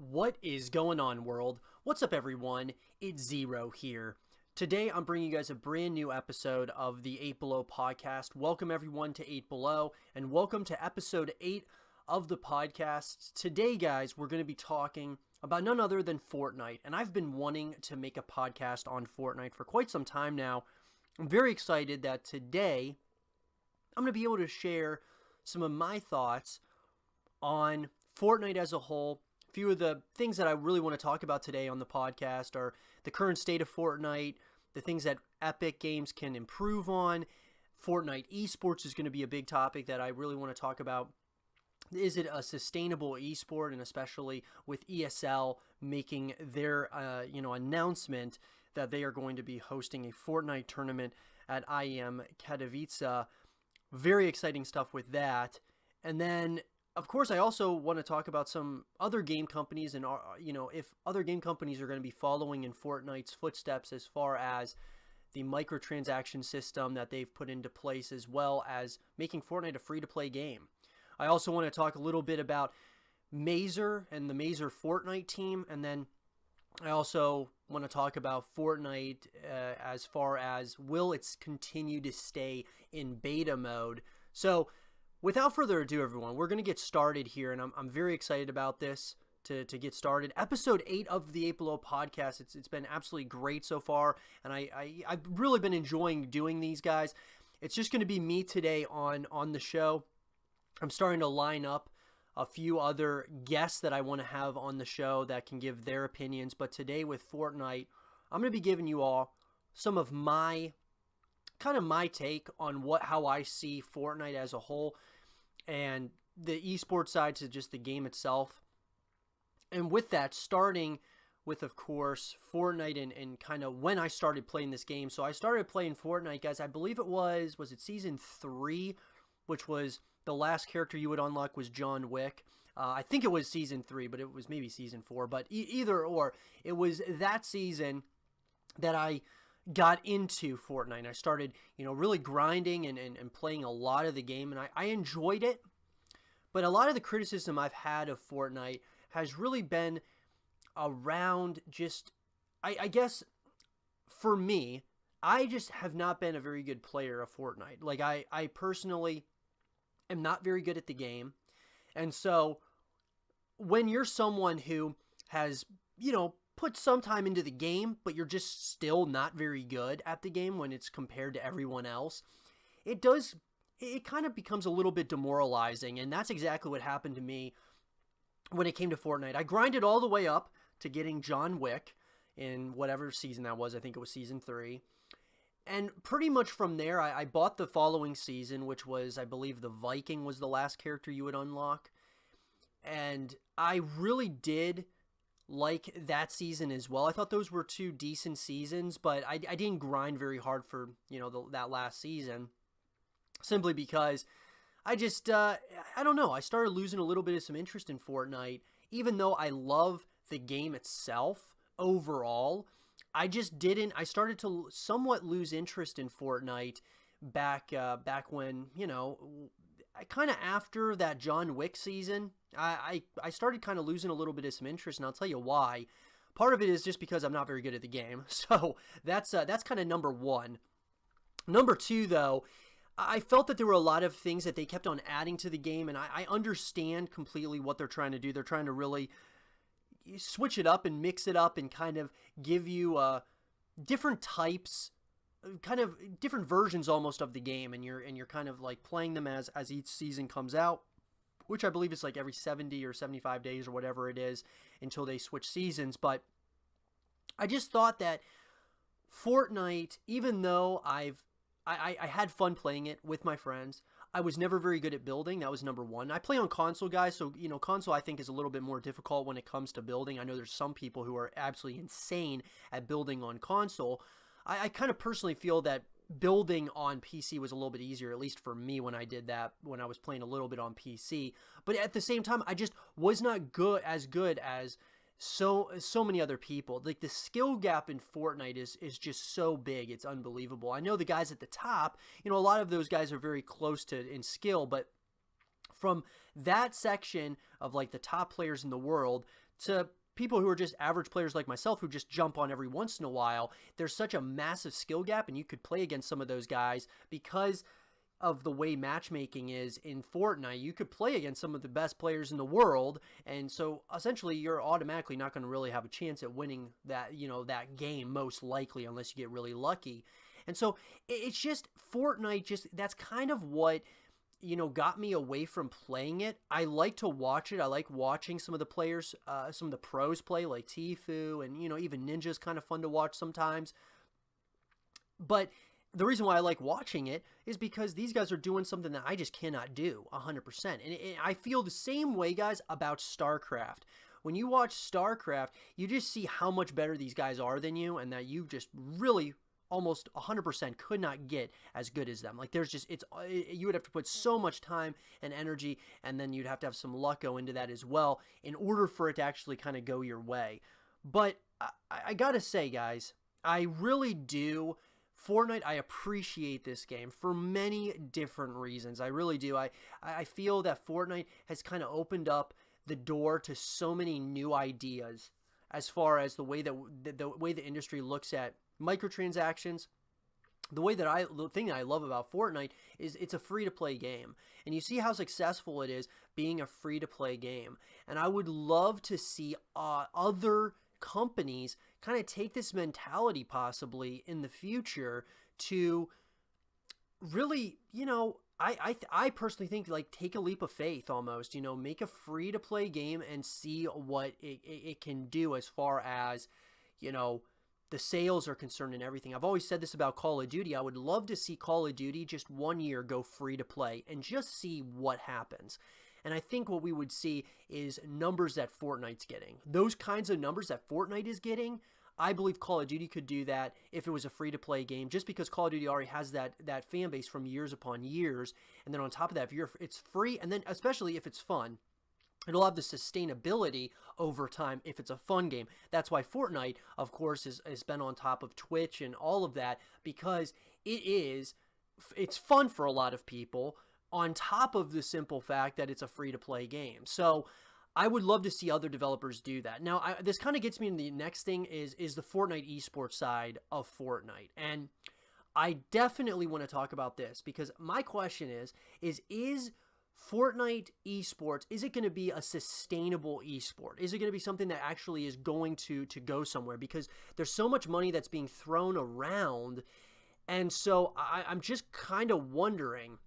What is going on, world? What's up, everyone? It's Zero here. Today, I'm bringing you guys a brand new episode of the 8 Below podcast. Welcome, everyone, to 8 Below, and welcome to episode 8 of the podcast. Today, guys, we're going to be talking about none other than Fortnite, and I've been wanting to make a podcast on Fortnite for quite some time now. I'm very excited that today, I'm going to be able to share some of my thoughts on Fortnite as a whole. A few of the things that I really want to talk about today on the podcast are the current state of Fortnite, the things that Epic Games can improve on. Fortnite esports is going to be a big topic that I really want to talk about. Is it a sustainable esport, and especially with ESL making their announcement that they are going to be hosting a Fortnite tournament at IEM Katowice. Very exciting stuff with that. And then, of course, I also want to talk about some other game companies and, if other game companies are going to be following in Fortnite's footsteps as far as the microtransaction system that they've put into place, as well as making Fortnite a free-to-play game. I also want to talk a little bit about Mazer and the Mazer Fortnite team, and then I also want to talk about Fortnite as far as will it continue to stay in beta mode. So, without further ado, everyone, we're going to get started here, and I'm very excited about this to get started. Episode 8 of the 8 Below podcast, it's been absolutely great so far, and I've really been enjoying doing these, guys. It's just going to be me today on the show. I'm starting to line up a few other guests that I want to have on the show that can give their opinions, but today with Fortnite, I'm going to be giving you all some of my take on how I see Fortnite as a whole, and the esports side to just the game itself. And with that, starting with, of course, Fortnite and kind of when I started playing this game. So I started playing Fortnite, guys, I believe it was it season 3, which was the last character you would unlock was John Wick. I think it was season 3, but it was maybe season 4. But either or, it was that season that I got into Fortnite. I started, really grinding and playing a lot of the game, and I enjoyed it. But a lot of the criticism I've had of Fortnite has really been around just, I guess, for me, I just have not been a very good player of Fortnite. Like, I personally am not very good at the game. And so when you're someone who has, put some time into the game, but you're just still not very good at the game when it's compared to everyone else, it kind of becomes a little bit demoralizing. And that's exactly what happened to me when it came to Fortnite. I grinded all the way up to getting John Wick in whatever season that was. I think it was season 3. And pretty much from there, I bought the following season, which was, I believe, the Viking was the last character you would unlock. And I really did like that season as well. I thought those were 2 decent seasons, but I didn't grind very hard for, that last season. Simply because I just, I don't know, I started losing a little bit of some interest in Fortnite. Even though I love the game itself overall, I just didn't. I started to somewhat lose interest in Fortnite back when, kind of after that John Wick season. I started kind of losing a little bit of some interest, and I'll tell you why. Part of it is just because I'm not very good at the game, so that's kind of number one. Number 2, though, I felt that there were a lot of things that they kept on adding to the game, and I understand completely what they're trying to do. They're trying to really switch it up and mix it up and kind of give you different types, kind of different versions almost of the game, and you're kind of like playing them as each season comes out, which I believe is like every 70 or 75 days or whatever it is until they switch seasons. But I just thought that Fortnite, even though I had fun playing it with my friends, I was never very good at building. That was number 1. I play on console, guys, so, console I think is a little bit more difficult when it comes to building. I know there's some people who are absolutely insane at building on console. I kind of personally feel that building on PC was a little bit easier, at least for me when I did that, when I was playing a little bit on PC. But at the same time, I just was not good as so many other people. Like, the skill gap in Fortnite is just so big, it's unbelievable. I know the guys at the top, a lot of those guys are very close to in skill, but from that section of like the top players in the world to people who are just average players like myself who just jump on every once in a while, there's such a massive skill gap, and you could play against some of those guys because of the way matchmaking is in Fortnite. You could play against some of the best players in the world, and so essentially you're automatically not going to really have a chance at winning that, that game, most likely, unless you get really lucky. And so it's just Fortnite, just that's kind of what got me away from playing it. I like to watch it. I like watching some of the players, some of the pros play, like Tfue, and even Ninja's kind of fun to watch sometimes. But the reason why I like watching it is because these guys are doing something that I just cannot do 100%. And I feel the same way, guys, about StarCraft. When you watch StarCraft, you just see how much better these guys are than you, and that you just really almost 100% could not get as good as them. Like, there's just, you would have to put so much time and energy, and then you'd have to have some luck go into that as well in order for it to actually kind of go your way. But I gotta say, guys, I really do. Fortnite, I appreciate this game for many different reasons. I really do. I feel that Fortnite has kind of opened up the door to so many new ideas as far as the way that the industry looks at microtransactions. The thing that I love about Fortnite is it's a free-to-play game, and you see how successful it is being a free-to-play game. And I would love to see other companies kind of take this mentality possibly in the future to really, I personally think, like, take a leap of faith almost, make a free-to-play game and see what it can do as far as, the sales are concerned and everything. I've always said this about Call of Duty. I would love to see Call of Duty just 1 year go free to play and just see what happens. And I think what we would see is numbers that Fortnite's getting. Those kinds of numbers that Fortnite is getting, I believe Call of Duty could do that if it was a free-to-play game, just because Call of Duty already has that fan base from years upon years. And then on top of that, it's free, and then especially if it's fun, it'll have the sustainability over time if it's a fun game. That's why Fortnite, of course, has been on top of Twitch and all of that, because it's fun for a lot of people, on top of the simple fact that it's a free-to-play game. So I would love to see other developers do that. Now, this kind of gets me into the next thing is the Fortnite esports side of Fortnite. And I definitely want to talk about this, because my question is Fortnite esports, is it going to be a sustainable esport? Is it going to be something that actually is going to go somewhere? Because there's so much money that's being thrown around. And so I'm just kind of wondering,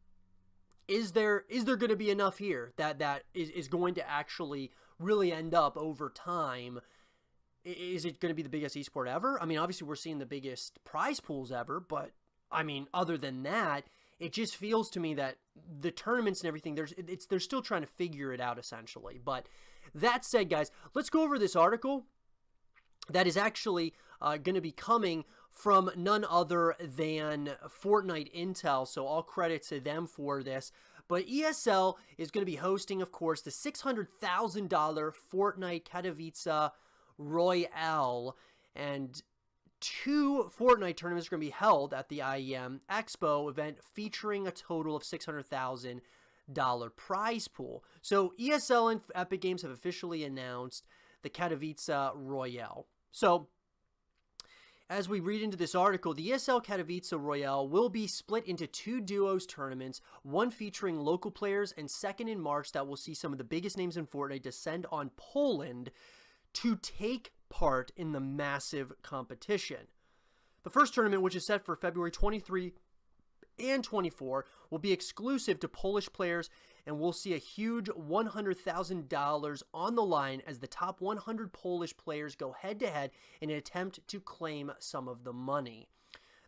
is there going to be enough here that is going to actually really end up over time? Is it going to be the biggest esport ever? I mean, obviously we're seeing the biggest prize pools ever, but I mean, other than that, it just feels to me that the tournaments and everything, they're still trying to figure it out, essentially. But that said, guys, let's go over this article that is actually going to be coming from none other than Fortnite Intel, so all credit to them for this. But ESL is going to be hosting, of course, the $600,000 Fortnite Katowice Royale, and 2 Fortnite tournaments are going to be held at the IEM Expo event, featuring a total of $600,000 prize pool. So ESL and Epic Games have officially announced the Katowice Royale. So as we read into this article, the ESL Katowice Royale will be split into 2 duos tournaments, one featuring local players, and second in March that will see some of the biggest names in Fortnite descend on Poland to take part in the massive competition. The first tournament, which is set for February 23 and 24, will be exclusive to Polish players, and we'll see a huge $100,000 on the line as the top 100 Polish players go head-to-head in an attempt to claim some of the money.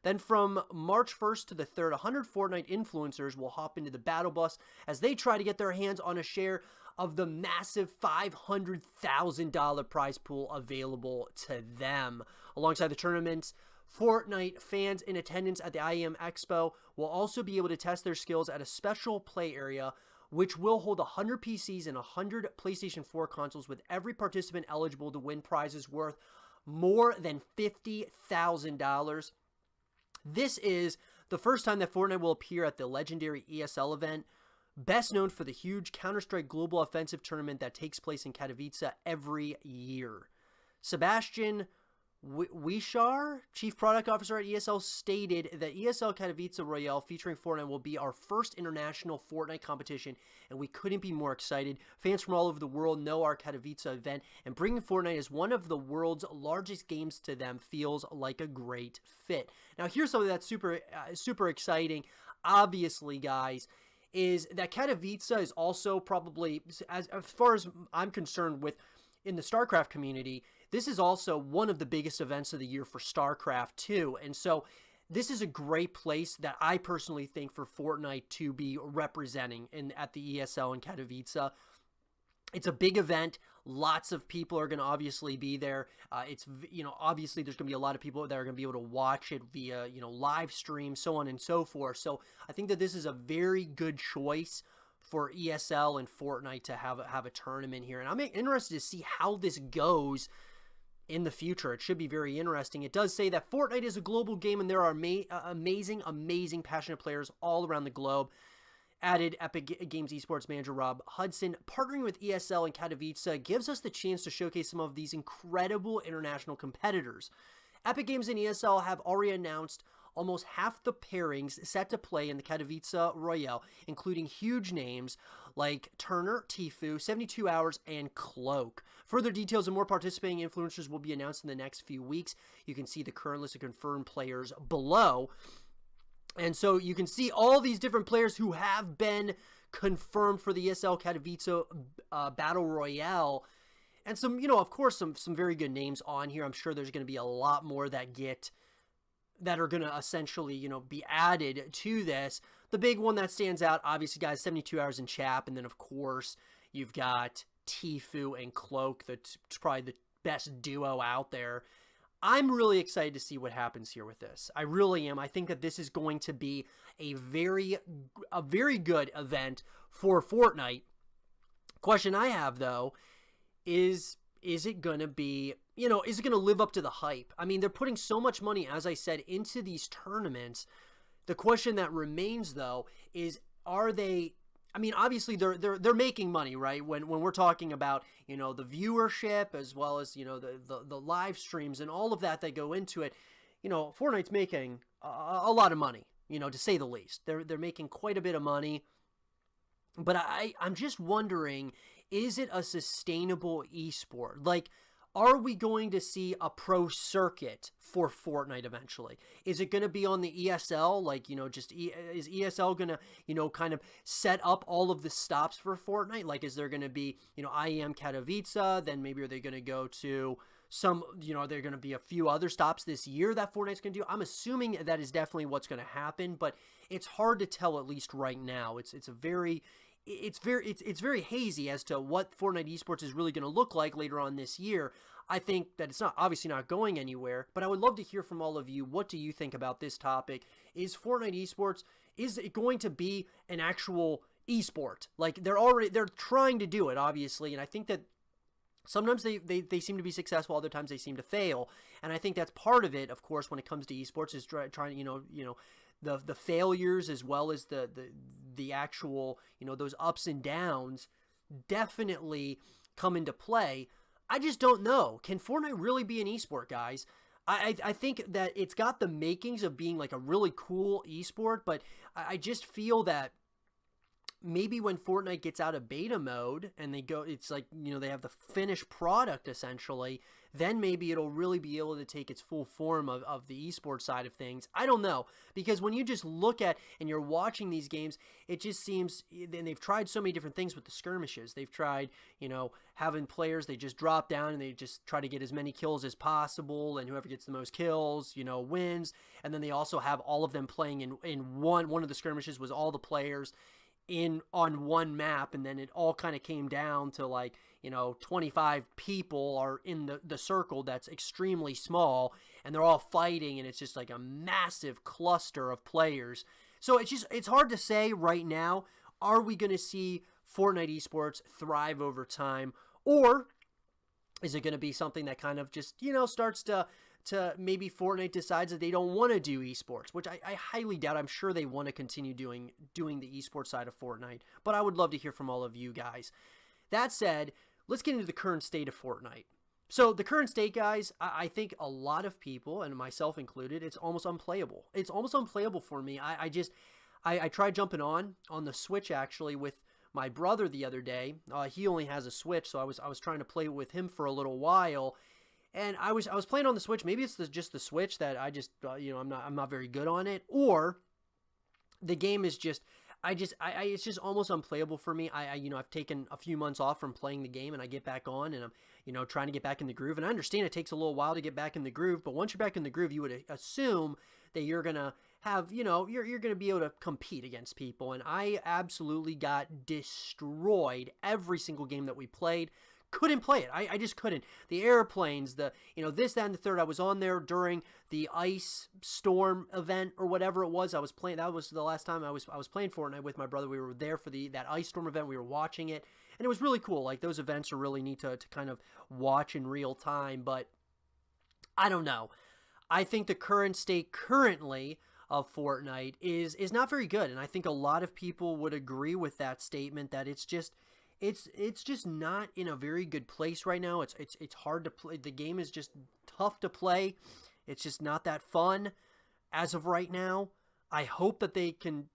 Then from March 1st to the 3rd, 100 Fortnite influencers will hop into the battle bus as they try to get their hands on a share of the massive $500,000 prize pool available to them. Alongside the tournaments, Fortnite fans in attendance at the IEM Expo will also be able to test their skills at a special play area, which will hold 100 PCs and 100 PlayStation 4 consoles, with every participant eligible to win prizes worth more than $50,000. This is the first time that Fortnite will appear at the legendary ESL event, best known for the huge Counter-Strike Global Offensive tournament that takes place in Katowice every year. Sebastian Wishar, Chief Product Officer at ESL, stated that ESL Katowice Royale featuring Fortnite will be our first international Fortnite competition, and we couldn't be more excited. Fans from all over the world know our Katowice event, and bringing Fortnite as one of the world's largest games to them feels like a great fit. Now, here's something that's super exciting, obviously, guys, is that Katowice is also probably, as far as I'm concerned with, in the StarCraft community, this is also one of the biggest events of the year for StarCraft too. And so this is a great place that I personally think for Fortnite to be representing at the ESL in Katowice. It's a big event. Lots of people are going to obviously be there. Obviously there's going to be a lot of people that are going to be able to watch it via, live stream, so on and so forth. So I think that this is a very good choice for ESL and Fortnite to have a tournament here. And I'm interested to see how this goes in the future. It should be very interesting. It does say that Fortnite is a global game and there are amazing, passionate players all around the globe. Added Epic Games esports manager Rob Hudson. Partnering with ESL and Katowice gives us the chance to showcase some of these incredible international competitors. Epic Games and ESL have already announced almost half the pairings set to play in the Katowice Royale, including huge names like Turner, Tfue, 72 Hours, and Cloak. Further details and more participating influencers will be announced in the next few weeks. You can see the current list of confirmed players below. And so you can see all these different players who have been confirmed for the ESL Katowice Battle Royale. And some, of course, some very good names on here. I'm sure there's going to be a lot more that are going to essentially, be added to this. The big one that stands out, obviously, guys, 72 Hours in Chap. And then, of course, you've got Tfue and Cloak. That's probably the best duo out there. I'm really excited to see what happens here with this. I really am. I think that this is going to be a very good event for Fortnite. Question I have, though, is it going to be, is it going to live up to the hype? I mean, they're putting so much money, as I said, into these tournaments. The question that remains, though, is are they, I mean, obviously they're making money, right? When we're talking about, the viewership as well as, the live streams and all of that go into it, Fortnite's making a lot of money, to say the least. They're making quite a bit of money. But I'm just wondering, is it a sustainable esport? Like, are we going to see a pro circuit for Fortnite eventually? Is it going to be on the ESL? Like, is ESL going to, kind of set up all of the stops for Fortnite? Like, is there going to be, IEM Katowice? Then maybe are they going to go to some, are there going to be a few other stops this year that Fortnite's going to do? I'm assuming that is definitely what's going to happen, but it's hard to tell, at least right now. It's very hazy as to what Fortnite esports is really going to look like later on this year. I think that it's obviously not going anywhere, but I would love to hear from all of you. What do you think about this topic? Is Fortnite esports, is it going to be an actual esport? Like, they're trying to do it, obviously, and I think that sometimes they seem to be successful, other times they seem to fail, and I think that's part of it, of course, when it comes to esports, is trying, the failures as well as the actual, those ups and downs definitely come into play. I just don't know. Can Fortnite really be an esport, guys? I think that it's got the makings of being like a really cool esport, but I just feel that maybe when Fortnite gets out of beta mode and it's like, they have the finished product essentially, then maybe it'll really be able to take its full form of the esports side of things. I don't know, because when you just look at and you're watching these games, it just seems, and they've tried so many different things with the skirmishes. They've tried, having players, they just drop down and they just try to get as many kills as possible, and whoever gets the most kills, wins. And then they also have all of them playing in one of the skirmishes was all the players on one map, and then it all kind of came down to like 25 people are in the circle that's extremely small, and they're all fighting, and it's just like a massive cluster of players. So it's hard to say right now, are we going to see Fortnite esports thrive over time, or is it going to be something that kind of just starts to to maybe Fortnite decides that they don't want to do esports, which I highly doubt. I'm sure they want to continue doing the esports side of Fortnite, but I would love to hear from all of you guys. That said, let's get into the current state of Fortnite. So the current state, guys, I think a lot of people, and myself included, it's almost unplayable. It's almost unplayable for me. I tried jumping on the Switch actually with my brother the other day. He only has a Switch, so I was trying to play with him for a little while. And I was playing on the Switch. Maybe it's just the Switch that I just I'm not very good on it, or the game is just it's just almost unplayable for me. I've taken a few months off from playing the game, and I get back on, and I'm trying to get back in the groove. And I understand it takes a little while to get back in the groove, but once you're back in the groove, you would assume that you're gonna have you're gonna be able to compete against people. And I absolutely got destroyed every single game that we played. Couldn't play it. I just couldn't. The airplanes, this, that, and the third. I was on there during the ice storm event or whatever it was. I was playing. That was the last time I was playing Fortnite with my brother. We were there for that ice storm event. We were watching it, and it was really cool. Like, those events are really neat to kind of watch in real time. But I don't know. I think the current state currently of Fortnite is not very good, and I think a lot of people would agree with that statement, that it's just not in a very good place right now. It's hard to play. The game is just tough to play. It's just not that fun as of right now. I hope that they can,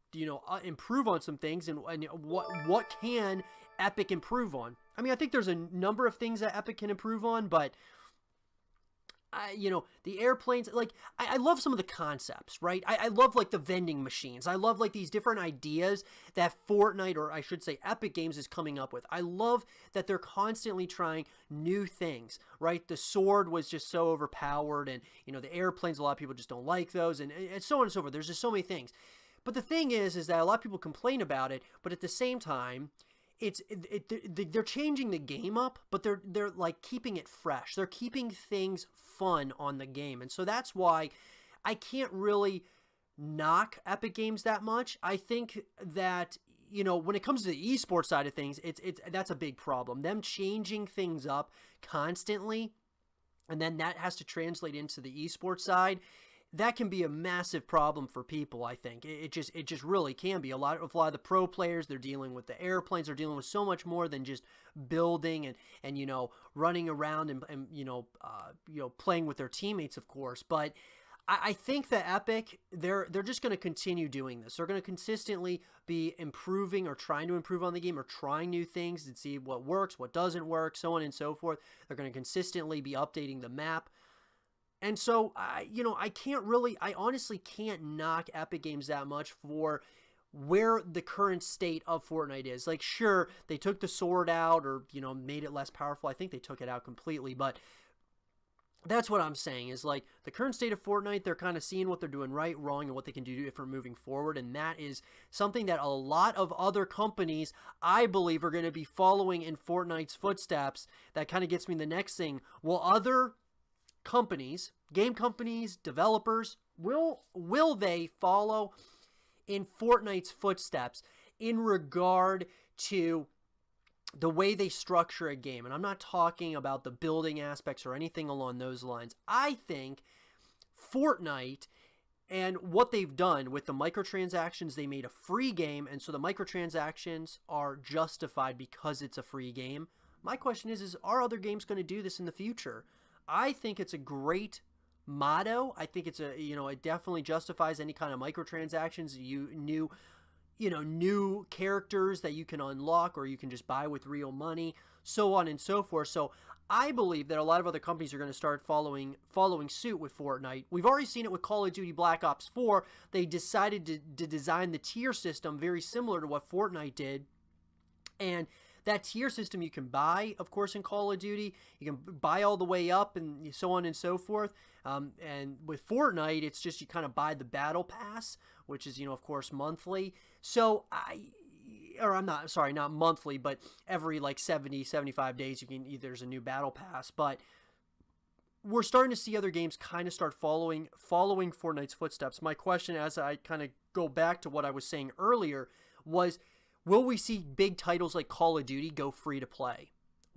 improve on some things, and what can Epic improve on? I mean, I think there's a number of things that Epic can improve on, but the airplanes, like, I love some of the concepts, right? I love, like, the vending machines. I love, like, these different ideas that Fortnite, or I should say Epic Games, is coming up with. I love that they're constantly trying new things, right? The sword was just so overpowered, and, the airplanes, a lot of people just don't like those, and so on and so forth. There's just so many things. But the thing is that a lot of people complain about it, but at the same time, they're changing the game up, but they're like keeping it fresh. They're keeping things fun on the game, and so that's why I can't really knock Epic Games that much. I think that when it comes to the esports side of things, that's a big problem. Them changing things up constantly, and then that has to translate into the esports side. That can be a massive problem for people, I think. It just really can be. A lot of the pro players, they're dealing with the airplanes. They're dealing with so much more than just building and running around and playing with their teammates, of course. But I think that Epic, they're just going to continue doing this. They're going to consistently be improving or trying to improve on the game, or trying new things and see what works, what doesn't work, so on and so forth. They're going to consistently be updating the map. And so, I honestly can't knock Epic Games that much for where the current state of Fortnite is. Like, sure, they took the sword out, or, made it less powerful. I think they took it out completely, but that's what I'm saying, is like the current state of Fortnite, they're kind of seeing what they're doing right, wrong, and what they can do if we're moving forward. And that is something that a lot of other companies, I believe, are going to be following in Fortnite's footsteps. That kind of gets me to the next thing. Will other companies, game companies, developers, will they follow in Fortnite's footsteps in regard to the way they structure a game? And I'm not talking about the building aspects or anything along those lines. I think Fortnite and what they've done with the microtransactions, they made a free game, and so the microtransactions are justified because it's a free game. My question is are other games going to do this in the future? I think it's a great motto. I think it's it definitely justifies any kind of microtransactions. New characters that you can unlock, or you can just buy with real money, so on and so forth. So I believe that a lot of other companies are going to start following suit with Fortnite. We've already seen it with Call of Duty Black Ops 4. They decided to design the tier system very similar to what Fortnite did, and that tier system you can buy, of course, in Call of Duty. You can buy all the way up and so on and so forth. And with Fortnite, it's just you kind of buy the battle pass, which is, of course, monthly. So not monthly, but every like 70, 75 days, there's a new battle pass. But we're starting to see other games kind of start following Fortnite's footsteps. My question, as I kind of go back to what I was saying earlier, was, will we see big titles like Call of Duty go free to play?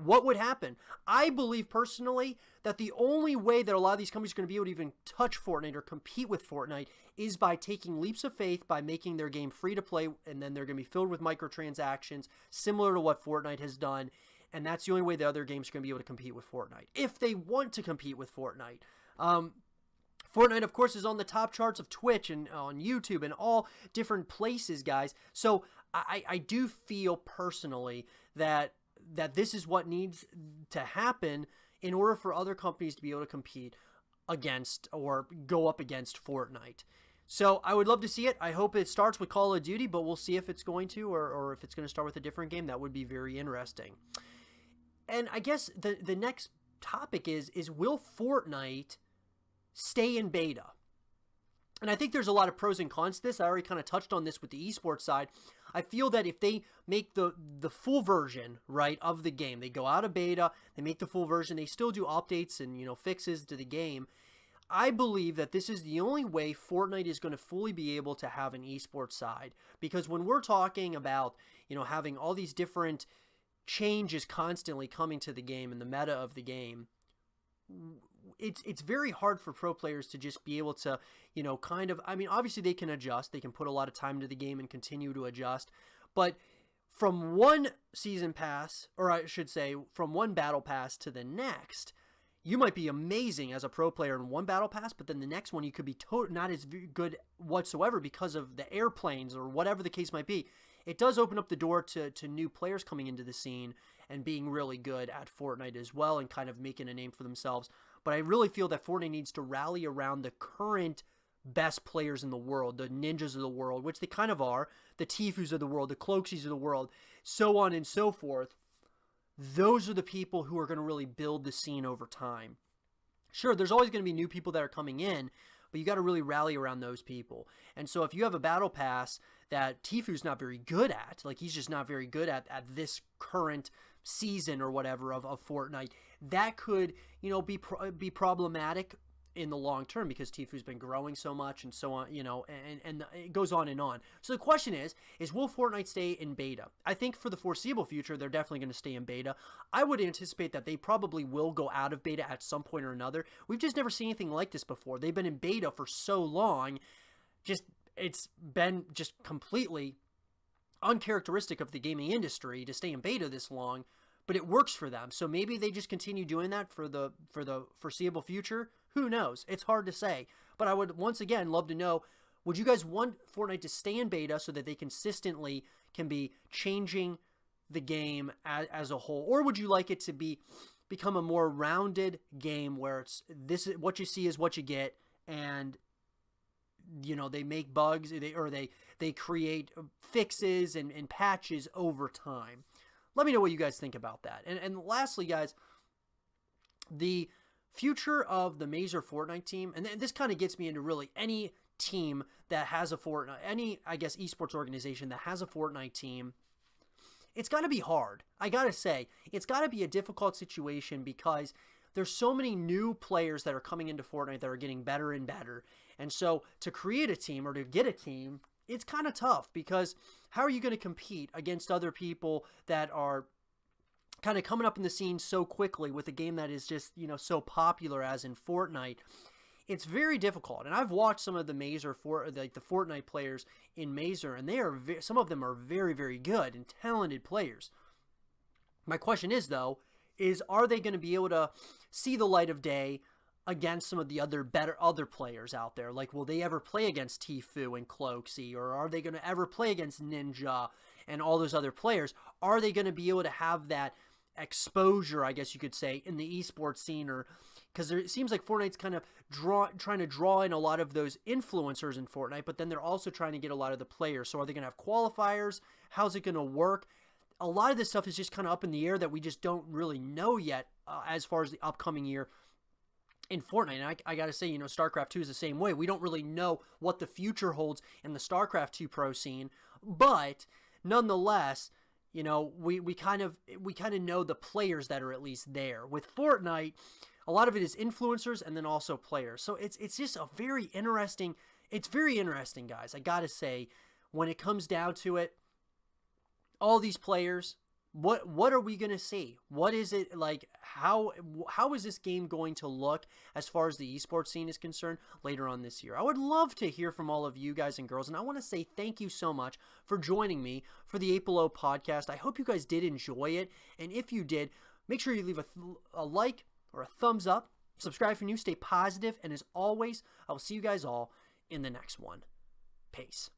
what would happen? I believe personally that the only way that a lot of these companies are going to be able to even touch Fortnite or compete with Fortnite is by taking leaps of faith, by making their game free to play, and then they're going to be filled with microtransactions, similar to what Fortnite has done. And that's the only way the other games are going to be able to compete with Fortnite, if they want to compete with Fortnite. Fortnite, of course, is on the top charts of Twitch and on YouTube and all different places, guys. So I do feel personally that this is what needs to happen in order for other companies to be able to compete against or go up against Fortnite. So I would love to see it. I hope it starts with Call of Duty, but we'll see if it's going to or if it's going to start with a different game. That would be very interesting. And I guess the next topic is will Fortnite stay in beta? And I think there's a lot of pros and cons to this. I already kind of touched on this with the esports side. I feel that if they make the full version, right, of the game, they go out of beta, they make the full version, they still do updates and, fixes to the game, I believe that this is the only way Fortnite is going to fully be able to have an esports side. Because when we're talking about, having all these different changes constantly coming to the game and the meta of the game, it's very hard for pro players to just be able to, obviously they can adjust. They can put a lot of time into the game and continue to adjust. But from one season pass, or I should say from one battle pass to the next, you might be amazing as a pro player in one battle pass, but then the next one you could be not as good whatsoever because of the airplanes or whatever the case might be. It does open up the door to new players coming into the scene and being really good at Fortnite as well and kind of making a name for themselves. But I really feel that Fortnite needs to rally around the current best players in the world, the Ninjas of the world, which they kind of are, the Tifus of the world, the Cloaksies of the world, so on and so forth. Those are the people who are going to really build the scene over time. Sure, there's always going to be new people that are coming in, but you got to really rally around those people. And so if you have a battle pass that Tifu's not very good at, like he's just not very good at this current season or whatever of Fortnite, that could, be problematic in the long term because Tifu's been growing so much and so on, and it goes on and on. So the question is will Fortnite stay in beta? I think for the foreseeable future, they're definitely going to stay in beta. I would anticipate that they probably will go out of beta at some point or another. We've just never seen anything like this before. They've been in beta for so long. It's been just completely uncharacteristic of the gaming industry to stay in beta this long, but it works for them. So maybe they just continue doing that for the foreseeable future. Who knows? It's hard to say. But I would once again love to know, would you guys want Fortnite to stay in beta so that they consistently can be changing the game as a whole? Or would you like it to become a more rounded game where it's what you see is what you get, and they make bugs, they create fixes and patches over time? Let me know what you guys think about that. And lastly, guys, the future of the Mazer Fortnite team, and this kind of gets me into really any team that has a Fortnite, any, I guess, esports organization that has a Fortnite team, it's got to be hard. I got to say, it's got to be a difficult situation because there's so many new players that are coming into Fortnite that are getting better and better. And so to create a team or to get a team, it's kind of tough because how are you going to compete against other people that are kind of coming up in the scene so quickly with a game that is just, so popular as in Fortnite? It's very difficult. And I've watched some of the Mazer, the Fortnite players in Mazer, and some of them are very, very good and talented players. My question is, though, are they going to be able to see the light of day against some of the other players out there? Like, will they ever play against Tfue and Cloaksy, or are they going to ever play against Ninja and all those other players? Are they going to be able to have that exposure, I guess you could say, in the esports scene? Or because it seems like Fortnite's kind of trying to draw in a lot of those influencers in Fortnite, but then they're also trying to get a lot of the players. So are they going to have qualifiers? How's it going to work? A lot of this stuff is just kind of up in the air that we just don't really know yet as far as the upcoming year in Fortnite. And I got to say, StarCraft 2 is the same way. We don't really know what the future holds in the StarCraft 2 pro scene, but nonetheless, we kind of know the players that are at least there. With Fortnite, a lot of it is influencers and then also players. So it's just very interesting, guys. I got to say, when it comes down to it, all these players, What are we going to see? What is it like? How is this game going to look as far as the esports scene is concerned later on this year? I would love to hear from all of you guys and girls, and I want to say thank you so much for joining me for the 8 Below podcast. I hope you guys did enjoy it, and if you did, make sure you leave a like or a thumbs up. Subscribe if you're new, stay positive, and as always, I will see you guys all in the next one. Peace.